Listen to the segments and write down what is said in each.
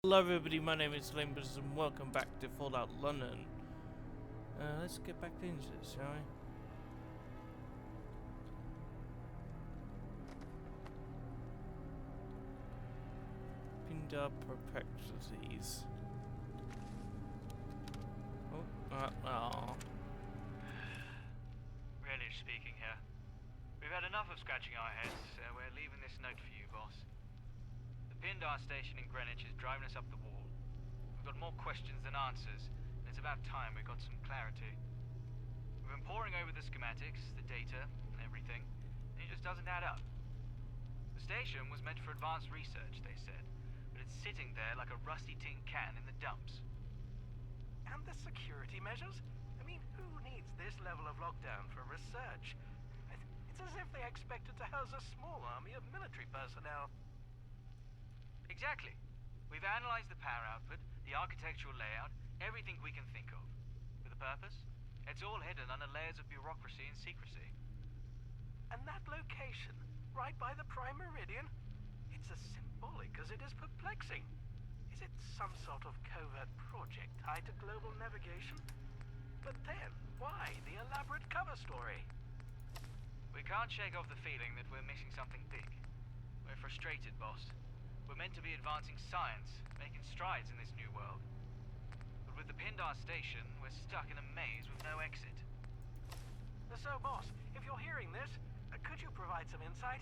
Hello everybody, my name is Limbus and welcome back to Fallout London. Let's get back into this, shall we? Pindar perplexities. Relish speaking here. We've had enough of scratching our heads, so we're leaving this note for you, boss. The Pindar station in Greenwich is driving us up the wall. We've got more questions than answers, and it's about time we got some clarity. We've been poring over the schematics, the data, and everything, and it just doesn't add up. The station was meant for advanced research, they said, but it's sitting there like a rusty tin can in the dumps. And the security measures? I mean, who needs this level of lockdown for research? It's as if they expected to house a small army of military personnel. Exactly. We've analyzed the power output, the architectural layout, everything we can think of. With a purpose? It's all hidden under layers of bureaucracy and secrecy. And that location, right by the Prime Meridian, it's as symbolic as it is perplexing. Is it some sort of covert project tied to global navigation? But then, why the elaborate cover story? We can't shake off the feeling that we're missing something big. We're frustrated, boss. We're meant to be advancing science, making strides in this new world. But with the Pindar station, we're stuck in a maze with no exit. So, boss, if you're hearing this, could you provide some insight?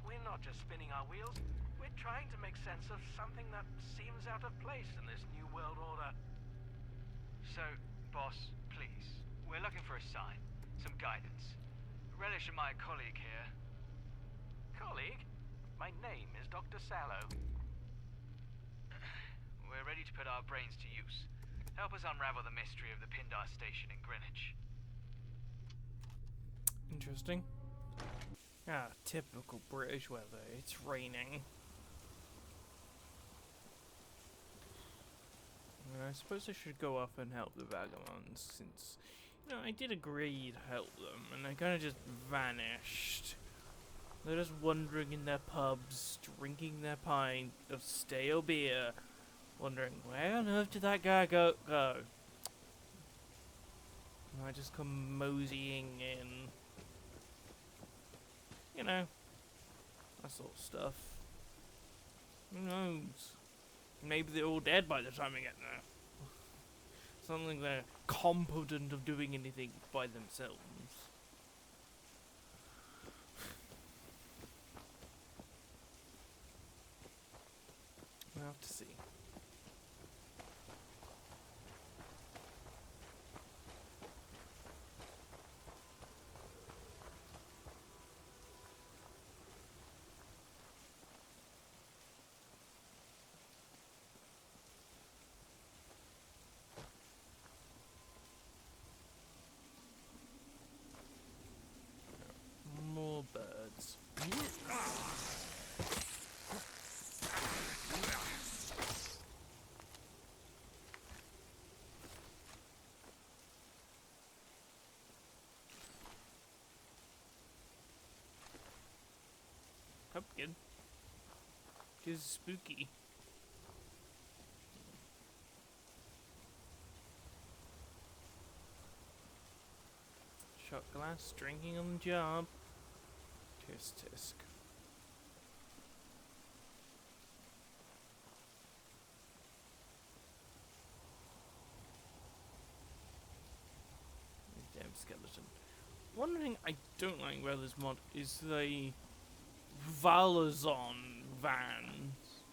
We're not just spinning our wheels. We're trying to make sense of something that seems out of place in this new world order. So, boss, please, we're looking for a sign, some guidance. Relish and my colleague here. Colleague? My name is Dr. Sallow. We're ready to put our brains to use. Help us unravel the mystery of the Pindar station in Greenwich. Interesting. Typical British weather. It's raining. I suppose I should go off and help the vagabonds, since, I did agree to help them, and they kind of just vanished. They're just wandering in their pubs, drinking their pint of stale beer, wondering, where on earth did that guy go? And I just come moseying in. That sort of stuff. Who knows? Maybe they're all dead by the time I get there. Something they're competent of doing anything by themselves. We'll have to see. More birds. Pumpkin. She's spooky. Shot glass, drinking on the job. Tisk tisk. Damn skeleton. One thing I don't like about this mod is the Valazon vans.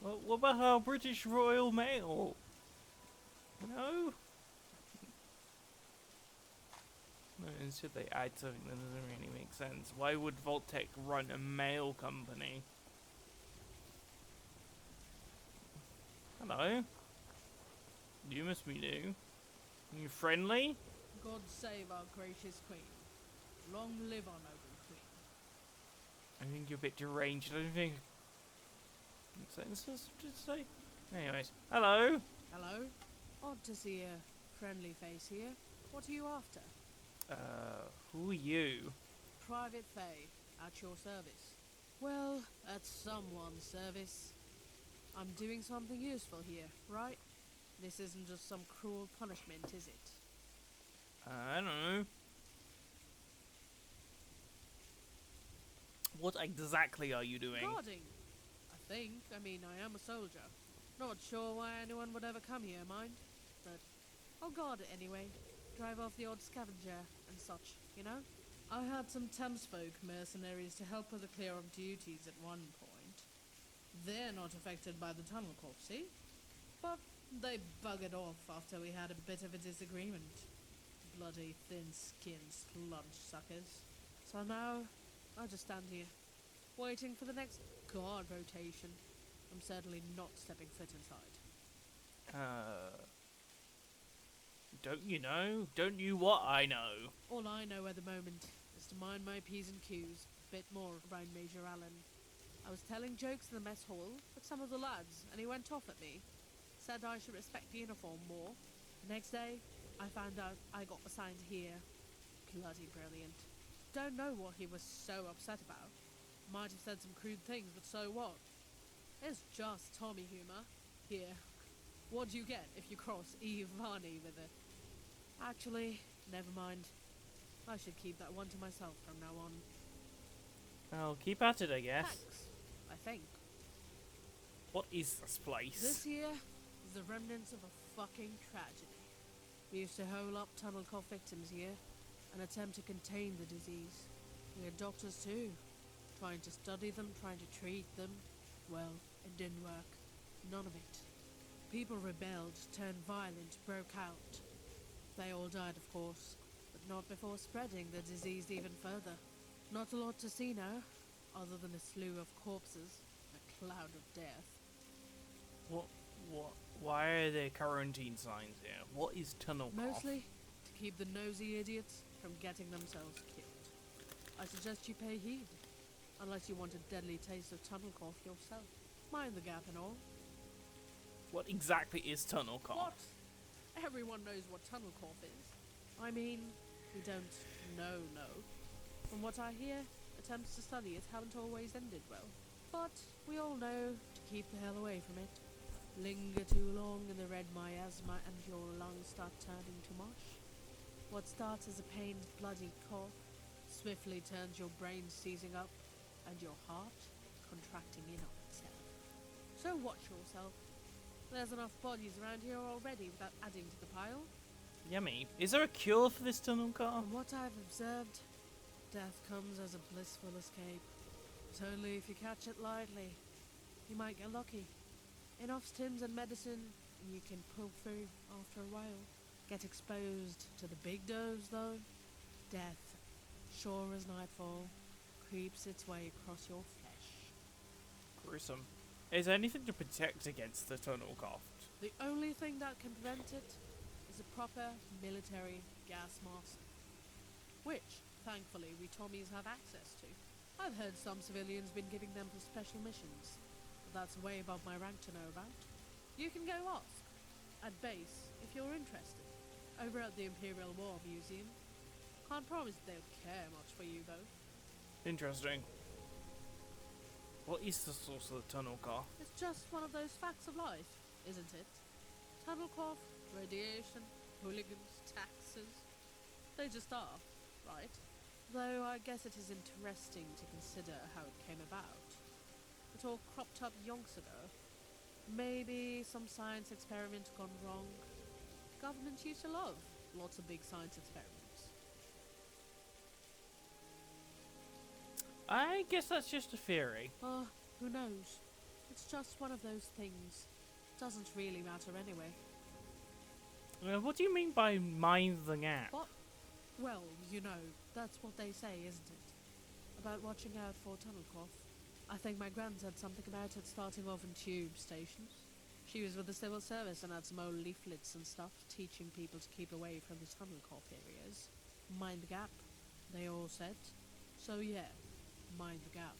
Well, what about our British Royal Mail? No? No, instead they add something that doesn't really make sense. Why would Vault-Tec run a mail company? Hello? You must be new. You friendly? God save our gracious queen. Long live our noble queen. I think you're a bit deranged. I don't think... Senses, did you say? Anyways, hello? Hello? Odd to see a friendly face here. What are you after? Who are you? Private Faye, at your service. Well, at someone's service. I'm doing something useful here, right? This isn't just some cruel punishment, is it? I don't know. What exactly are you doing? Guarding, I think. I mean, I am a soldier. Not sure why anyone would ever come here, mind. But I'll guard it anyway. Drive off the odd scavenger and such, you know? I had some Thamesfolk mercenaries to help with the clear-up duties at one point. They're not affected by the tunnel corp, see? But they buggered off after we had a bit of a disagreement. Bloody thin-skinned sludge suckers. So now, I just stand here, waiting for the next guard rotation. I'm certainly not stepping foot inside. Don't you know? Don't you what I know? All I know at the moment is to mind my P's and Q's, a bit more around Major Allen. I was telling jokes in the mess hall with some of the lads, and he went off at me. Said I should respect the uniform more. The next day, I found out I got assigned here. Bloody brilliant. Don't know what he was so upset about. Might have said some crude things, but so what? It's just Tommy humour. Here. What do you get if you cross Eve Varney with it? Actually, never mind. I should keep that one to myself from now on. Well, keep at it, I guess. Thanks, I think. What is this place? This here is the remnants of a fucking tragedy. We used to hole up tunnel cough victims here and attempt to contain the disease. We had doctors too, trying to study them, trying to treat them. Well, it didn't work. None of it. People rebelled, turned violent, broke out. They all died, of course, but not before spreading the disease even further. Not a lot to see now, other than a slew of corpses, a cloud of death. What? Why are there quarantine signs here? What is tunnel cough? Mostly to keep the nosy idiots from getting themselves killed. I suggest you pay heed, unless you want a deadly taste of tunnel cough yourself. Mind the gap and all. What exactly is tunnel cough? What? Everyone knows what tunnel cough is. I mean, we don't know. From what I hear, attempts to study it haven't always ended well. But we all know to keep the hell away from it. Linger too long in the red miasma and your lungs start turning to mush. What starts as a pained, bloody cough swiftly turns your brain seizing up and your heart contracting in on itself. So watch yourself. There's enough bodies around here already without adding to the pile. Yummy. Is there a cure for this tunnel cough? From what I've observed, death comes as a blissful escape. But only if you catch it lightly. You might get lucky. Enough stims and medicine, and you can pull through after a while. Get exposed to the big dose, though. Death, sure as nightfall, creeps its way across your flesh. Gruesome. Is there anything to protect against the tunnel cough? The only thing that can prevent it is a proper military gas mask, which, thankfully, we Tommies have access to. I've heard some civilians been giving them for special missions, but that's way above my rank to know about. You can go ask, at base, if you're interested, over at the Imperial War Museum. Can't promise they'll care much for you, though. Interesting. What is the source of the tunnel cough? It's just one of those facts of life, isn't it? Tunnel cough, radiation, hooligans, taxes. They just are, right? Though I guess it is interesting to consider how it came about. It all cropped up yonks ago. Maybe some science experiment gone wrong. Government used to love lots of big science experiments. I guess that's just a theory. Who knows? It's just one of those things. Doesn't really matter anyway. What do you mean by mind the gap? What? Well, you know, that's what they say, isn't it? About watching out for tunnel cough. I think my gran said something about it starting off in tube stations. She was with the civil service and had some old leaflets and stuff teaching people to keep away from the tunnel cough areas. Mind the gap, they all said. So yeah, mind the gap.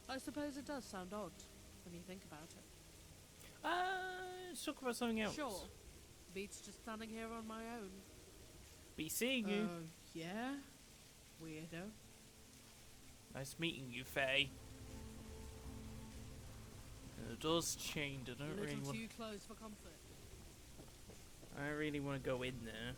I suppose it does sound odd when you think about it. Let's talk about something else. Sure. Beats just standing here on my own. Be seeing you. Yeah? Weirdo. Nice meeting you, Faye. The door's chained. I A don't really little want. too close for comfort. I really want to go in there.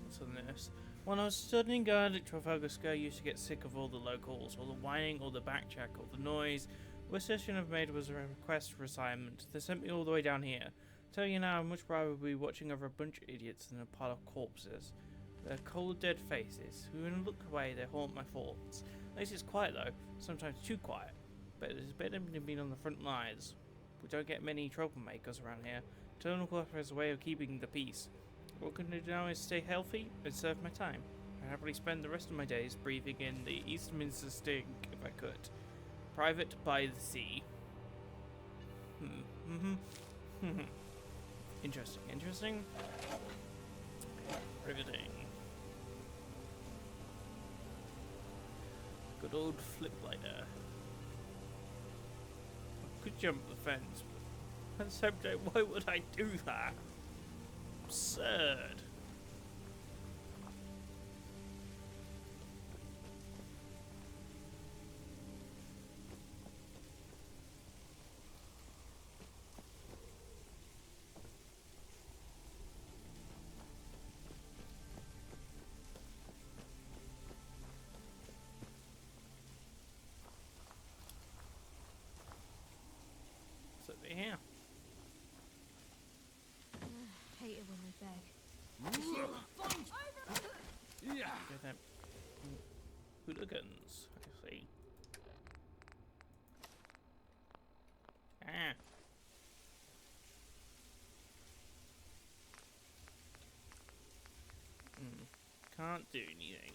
What's on this? When I was studying guard at Trafalgar Square, I used to get sick of all the locals, all the whining, all the backtrack, all the noise. The worst decision I've made was a request for assignment. They sent me all the way down here. Tell you now, I'd much rather be watching over a bunch of idiots than a pile of corpses. They're cold, dead faces. When I look away, they haunt my thoughts. At least it's quiet though, sometimes too quiet. But it's better than being on the front lines. We don't get many troublemakers around here. Eternal Warfare is a way of keeping the peace. What I can do now is stay healthy and serve my time. I'd happily spend the rest of my days breathing in the Eastminster stink if I could. Private by the sea. Interesting, interesting. Riveting. Good old flip glider. I could jump the fence, but at the same time, why would I do that? Absurd. So they're here. Hate it when they beg. Get them hooligans, I see. Ah. Can't do anything.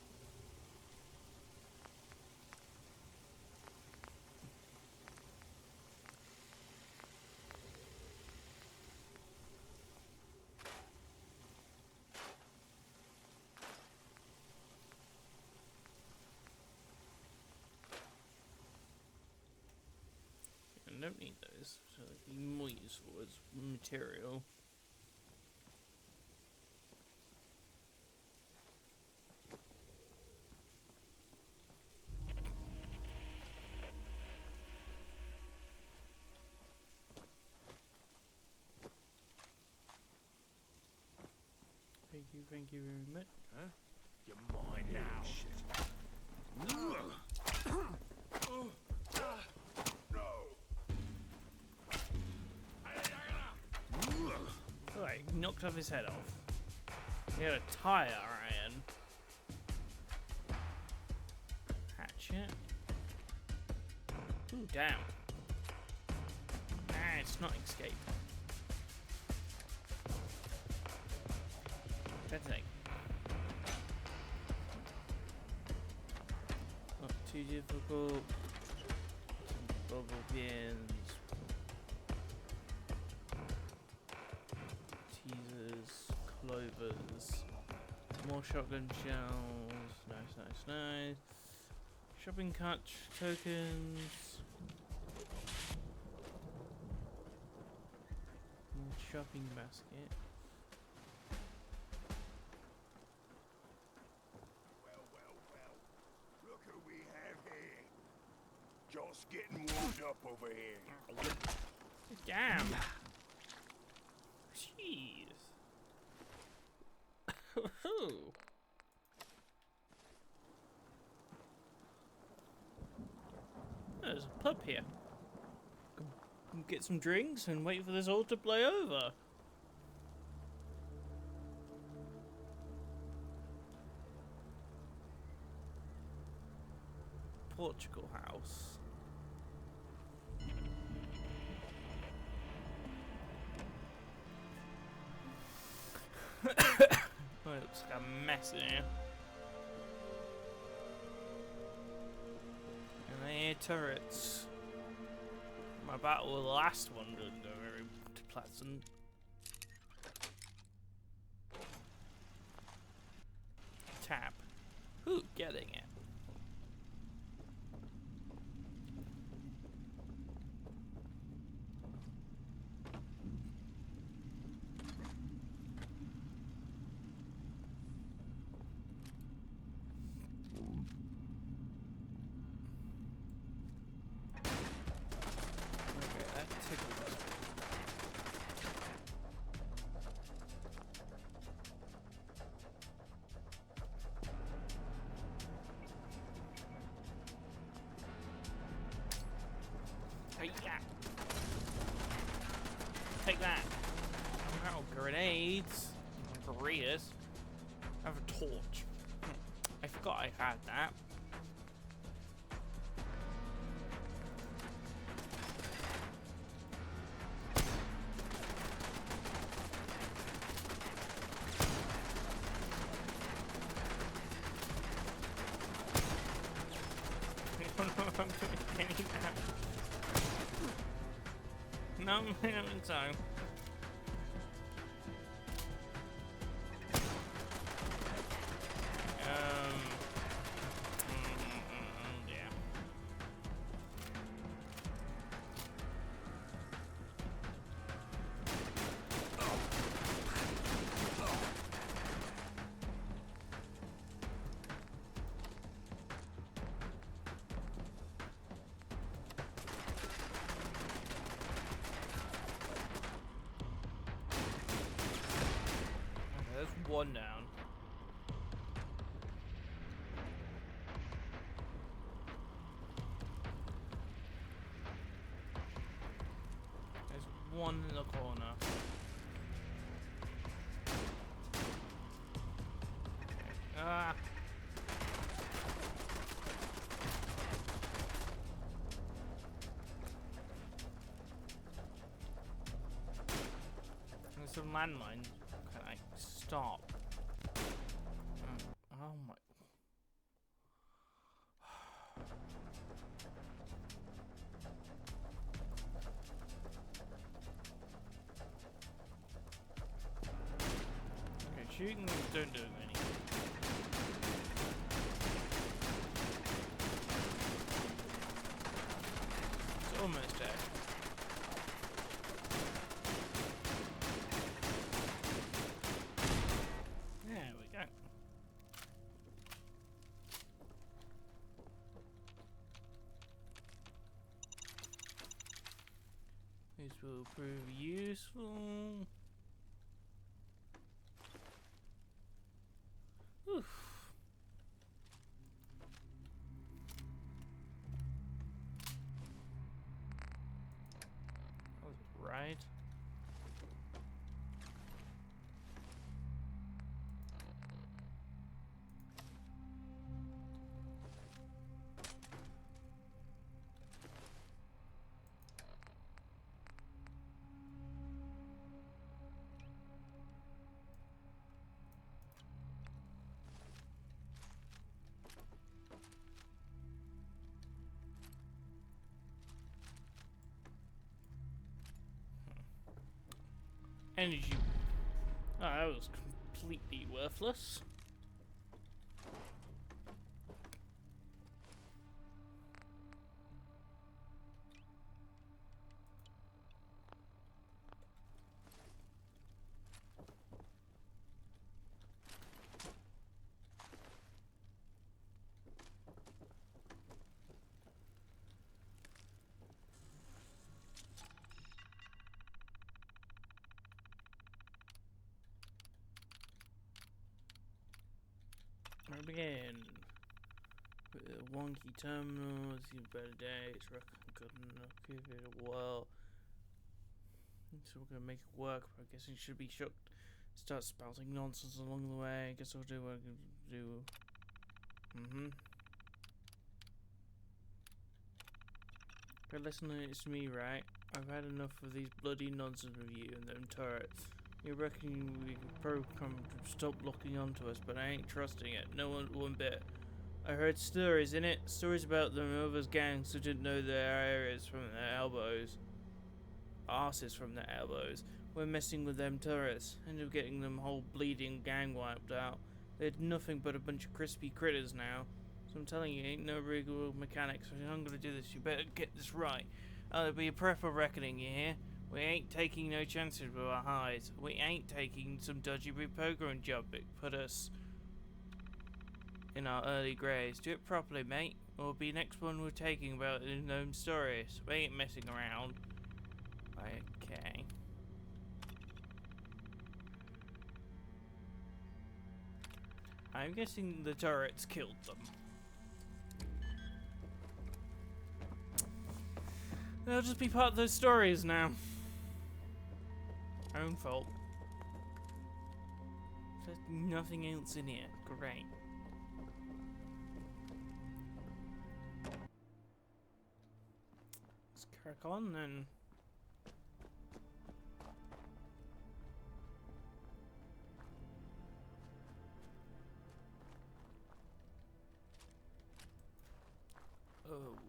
I don't need those, so they'd be more useful as material. Thank you very much. Huh? You're mine now. Shit. Alright, knocked off his head off. He had a tire iron. Hatchet. Ooh, damn. Ah, it's not escape. Detonate. Not too difficult. Some bubble pins. Teasers. Clovers. More shotgun shells. Nice. Shopping cart tokens. More shopping basket. Look who we have here. Just getting warmed up over here. Damn. Jeez. There's a pub here. Can get some drinks and wait for this all to play over. Portugal house. Oh, it looks like a mess in here. And they hear turrets. My battle with the last one didn't go very pleasant. Tap. Who getting it? take that. Oh, grenades. Margaritas. I have a torch. I forgot I had that. No, I don't think so. Yeah. There's one down. There's one in the corner. Ah. There's some landmines. Can I stop? Oh my. Okay, shooting don't do anything. It's almost dead. There we go. This will prove useful. Oof. That was right. Energy. Oh, that was completely worthless. Where we begin? With a wonky terminal, it's seen better days, reckon good enough, give it a whirl. So we're gonna make it work, but I guess you should be shocked. Start spouting nonsense along the way. I guess I'll do what I can do. But listen, it's me, right? I've had enough of these bloody nonsense with you and them turrets. You reckon we could program to stop locking onto us, but I ain't trusting it. No one bit. I heard stories in it. Stories about them others gangs who didn't know their areas from their elbows. Arses from their elbows. We're messing with them turrets. End up getting them whole bleeding gang wiped out. They're nothing but a bunch of crispy critters now. So I'm telling you, ain't no regular mechanics. If I'm gonna do this, you better get this right. There'll be a proper reckoning, you hear? We ain't taking no chances with our hides. We ain't taking some dodgy reprogramming job that put us in our early graves. Do it properly, mate. Or be next one we're taking about unknown stories. We ain't messing around. Okay. I'm guessing the turrets killed them. They'll just be part of those stories now. Own fault. There's nothing else in here. Great. Let's crack on then.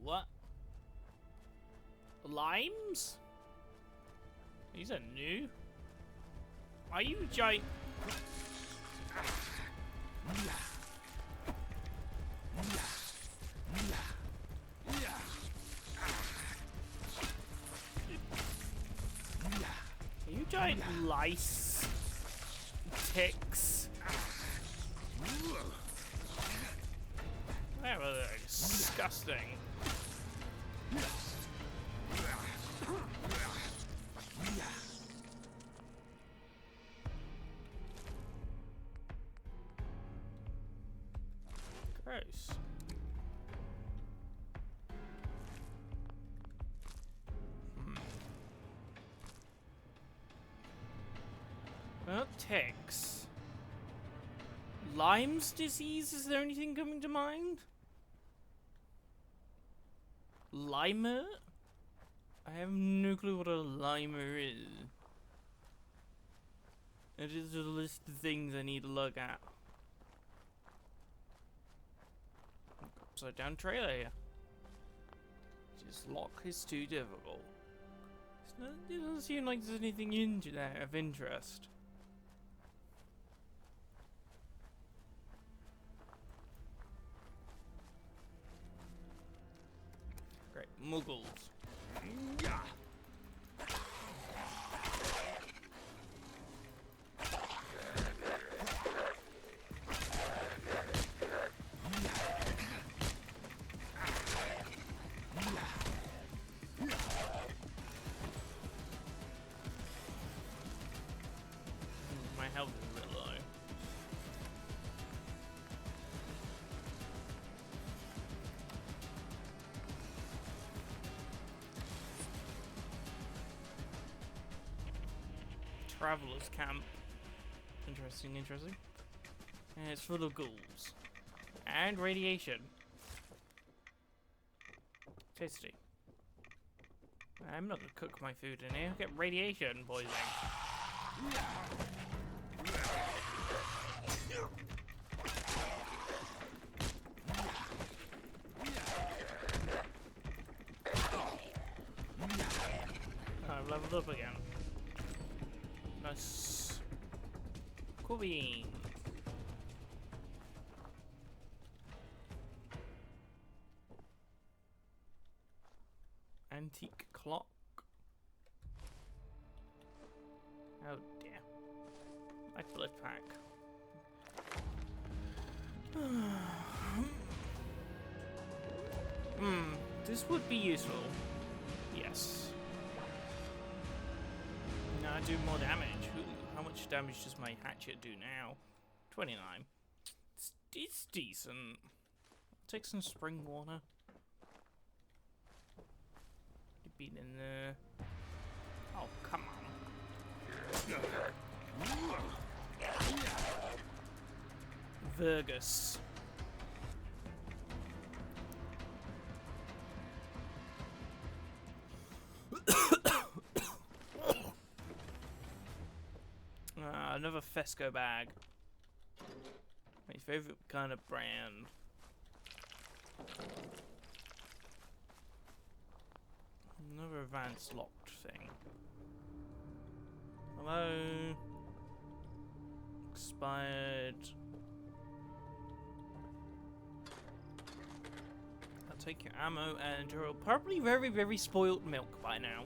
What? Limes? These are new. Are you giant? Are you giant lice? Ticks? They're disgusting. Gross. Well, ticks. Lyme's disease? Is there anything coming to mind? Limer? I have no clue what a limer is. It is a list of things I need to look at. Upside down trailer here. Just lock is too difficult. It doesn't seem like there's anything into there of interest. Great, muggles. My health is a bit low. Travelers camp. Interesting, interesting. And it's full of ghouls. And radiation. Tasty. I'm not gonna cook my food in here. I'll get radiation poisoning. I've leveled up again. Nice. Cool beans. Antique clock. Oh dear. My blood pack. This would be useful. Yes. Now I do more damage. Ooh, how much damage does my hatchet do now? 29. It's decent. I'll take some spring water. Been in there. Oh, come on. Virgus. Another Fesco bag. My favorite kind of brand. Another advanced locked thing. Hello. Expired. I'll take your ammo and your probably very, very spoiled milk by now.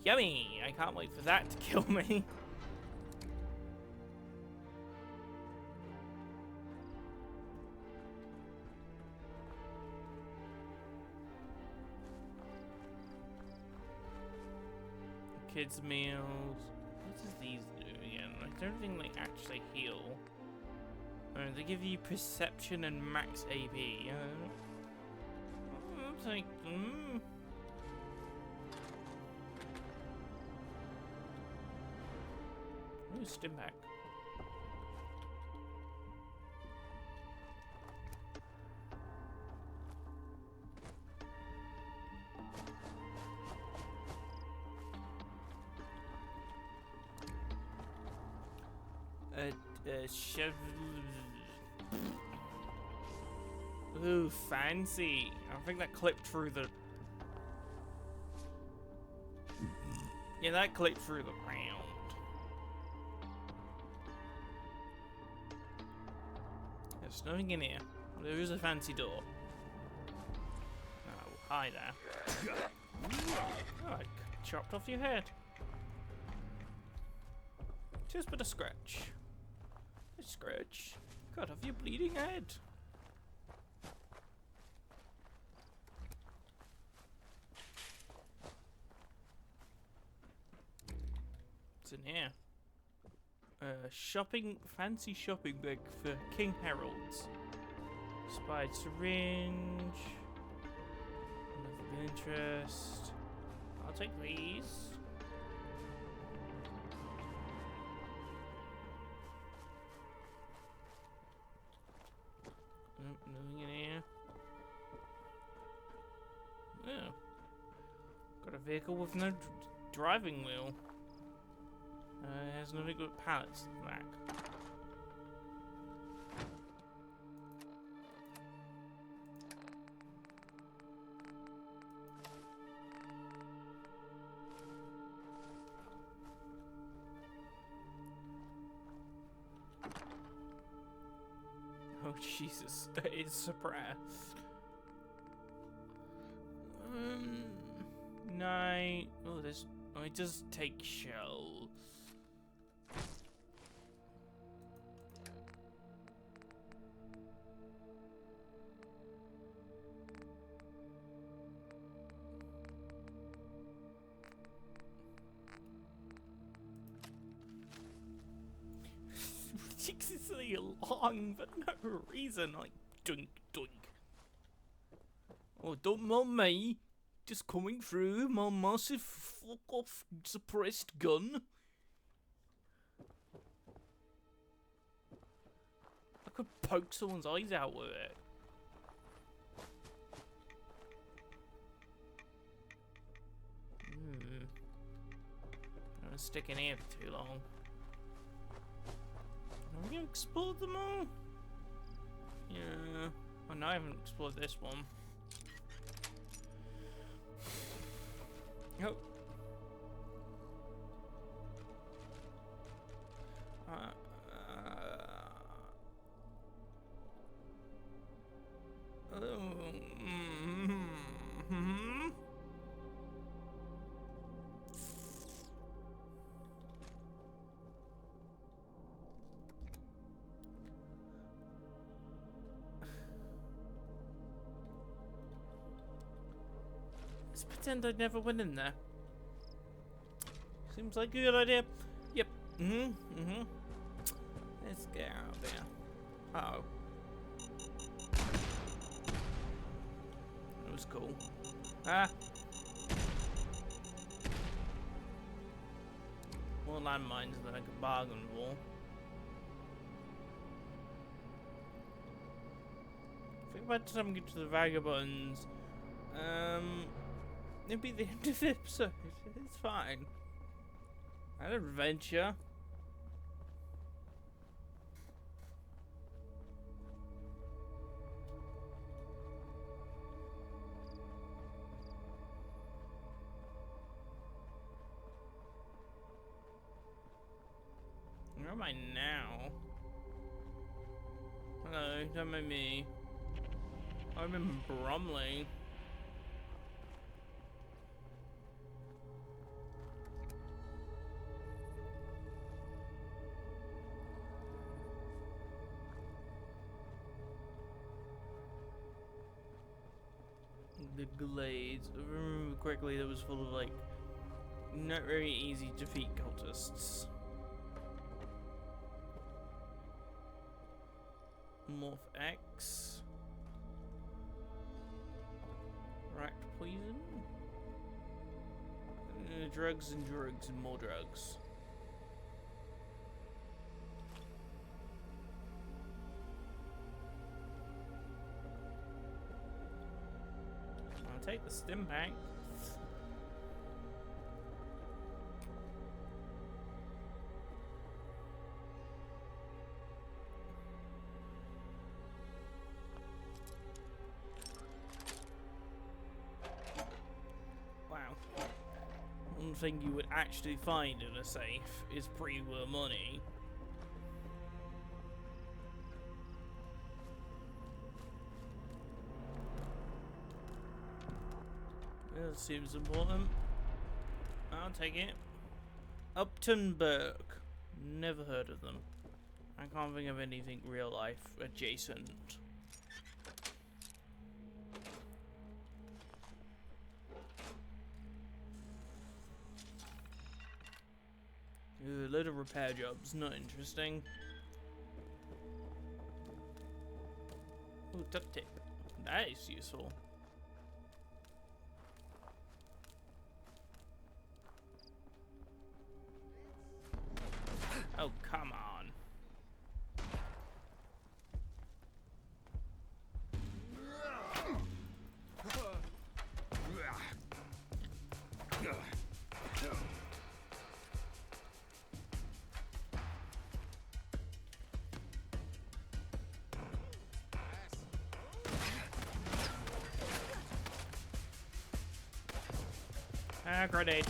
Yummy! I can't wait for that to kill me. Kids meals. What does these do again? I don't think they actually heal. They give you perception and max AP. I'll take them. Ooh, Stimpak. Ooh, fancy. I think that clipped through the... Yeah, that clipped through the ground. There's nothing in here. There is a fancy door. Oh, hi there. Oh, I chopped off your head. Just but a scratch. A scratch. Cut off your bleeding head. What's in here? Fancy shopping bag for King Harold's. Spied syringe. Nothing of interest. I'll take these. Nope, nothing in here. Oh. Got a vehicle with no driving wheel. It has nothing but pallets at the back. Oh Jesus, that is suppressed. No. Oh, there's. Oh, it does take shells. Ridiculously long for no reason, like dunk dunk. Oh, don't mind me, just coming through my massive fuck off suppressed gun. I could poke someone's eyes out with it. I'm gonna stick in here for too long. Have we explored them all? Yeah. Oh no, I haven't explored this one. Oh. Let's pretend I never went in there. Seems like a good idea. Yep. Let's get out of there. Uh-oh. That was cool. Ah. More landmines than I could bargain for. I think by the time we get to the vagabonds, it'll be the end of the episode. It's fine. An adventure. Where am I now? Hello, don't mind me. I'm in Bromley. The glades. If I remember correctly, that was full of like not very easy to defeat cultists. Morph X. Racked poison. Drugs and drugs and more drugs. A stim pack. Wow. One thing you would actually find in a safe is pre-war money. That seems important. I'll take it. Uptonburg. Never heard of them. I can't think of anything real life adjacent. Ooh, a load of repair jobs, not interesting. Ooh, duct tape. That is useful. Oh, come on. Ah, grenade.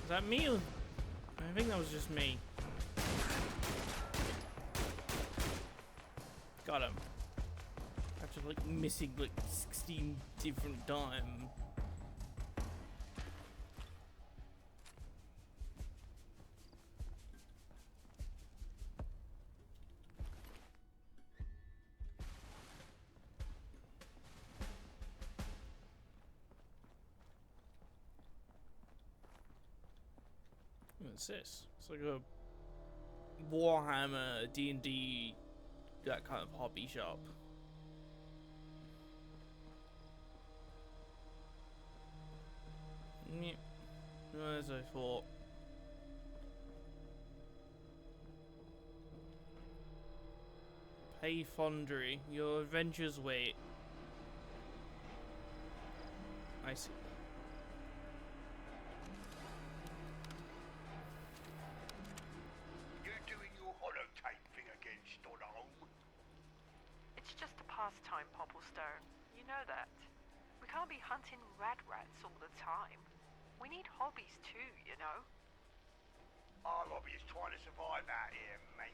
Is that me? Or I think that was just me. Got him. After like missing like 16 different times. What's this? It's like a Warhammer, D&D, that kind of hobby shop. Yep. As I thought. Pay Foundry. Your adventures wait. I see. It's just a pastime, Popplestone. You know that. We can't be hunting rats all the time. We need hobbies too, you know? Our hobby is trying to survive out here, mate.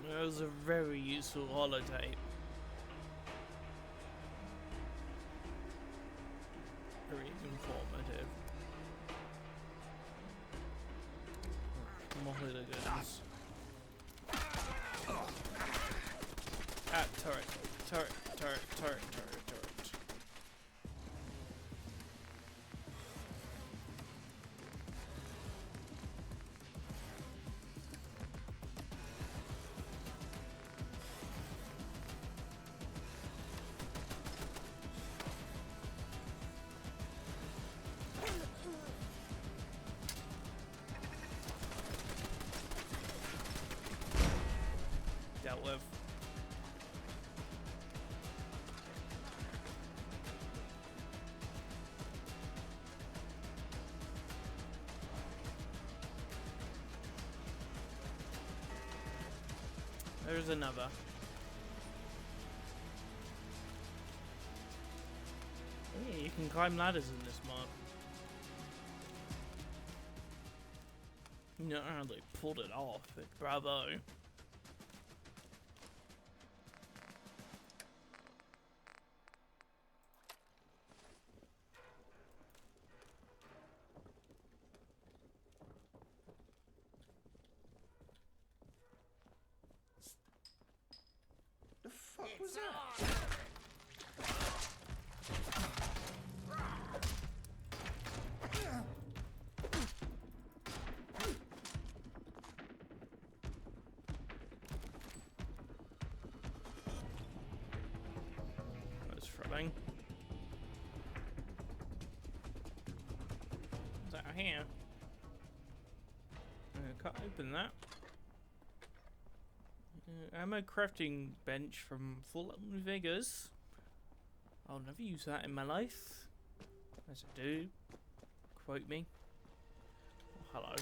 That was a very useful holotape. Very informative. More hooligans. Ah, turret. Turret, turret, turret, turret, turret. Dealt with. There's another. Hey, you can climb ladders in this mod. No, they pulled it off, but bravo. The fuck was that? out here? I can't open that. Ammo crafting bench from Fallout New Vegas. I'll never use that in my life. As I do. Quote me. Oh, hello.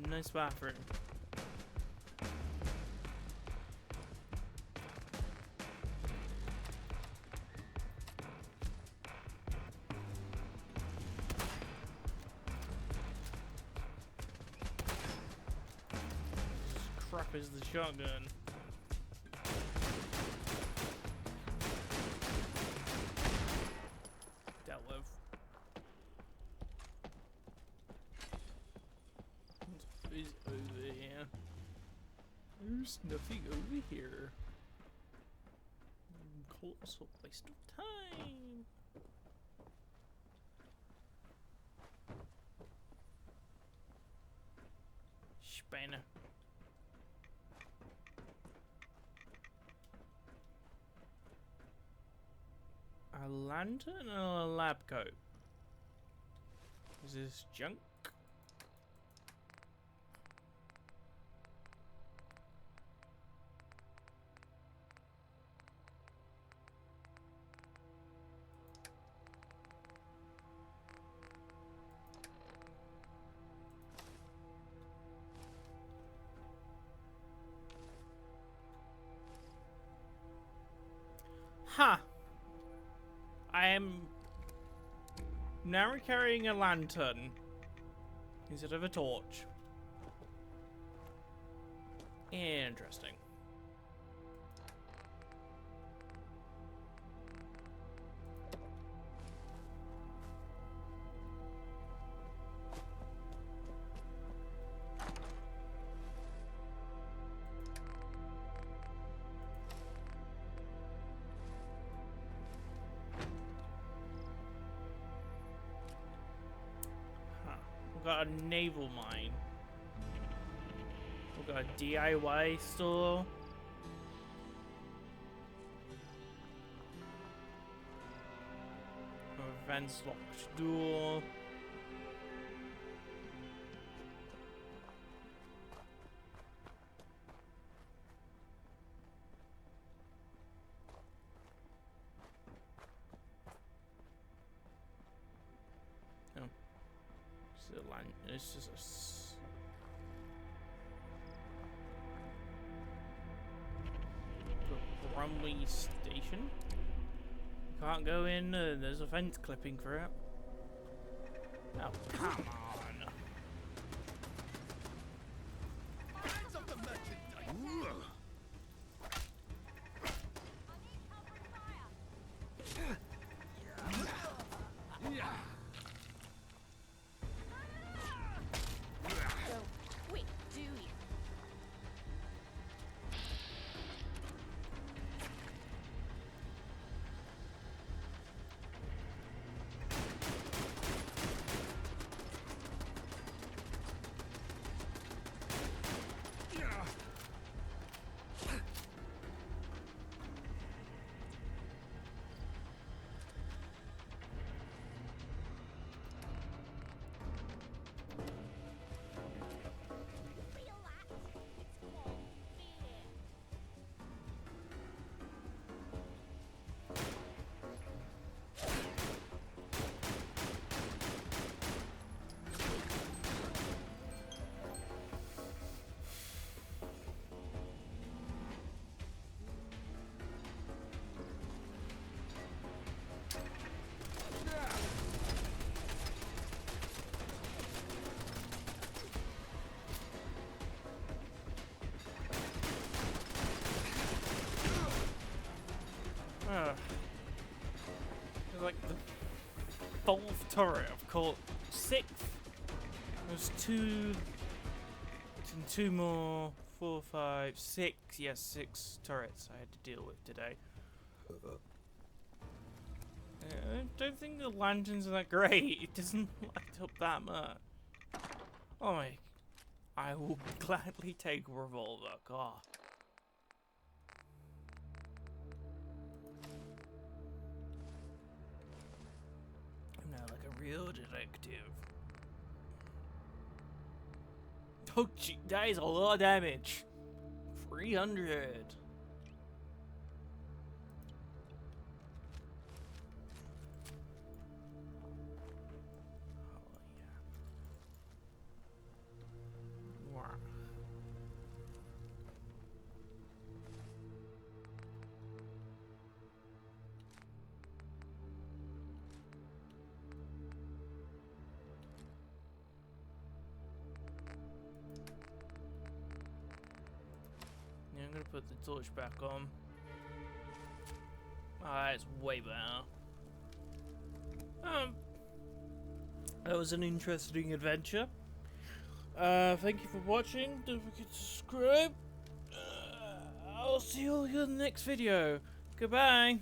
Nice bathroom. Crap is the shotgun. Dealt with. What is over here? There's nothing over here. Colossal waste of time. Spanner. A lantern or a lab coat? Is this junk? Ha! I am now carrying a lantern instead of a torch. Interesting. We've got a naval mine. We've got a DIY store. A vents locked door. It's just a Brumley station. Can't go in. There's a fence clipping for it. Oh, come on. It's like the 4th turret. I've caught 6th. There's 2 and 2 more. 4, 5, 6. Yes, 6 turrets I had to deal with today. I don't think the lanterns are that great. It doesn't light up that much. Oh my I will gladly take a revolver. God. I'm now like a real detective. Oh, gee, that is a lot of damage. 300. Yeah, I'm gonna put the torch back on. Ah, it's way better. That was an interesting adventure. Thank you for watching. Don't forget to subscribe. I'll see you all in the next video. Goodbye.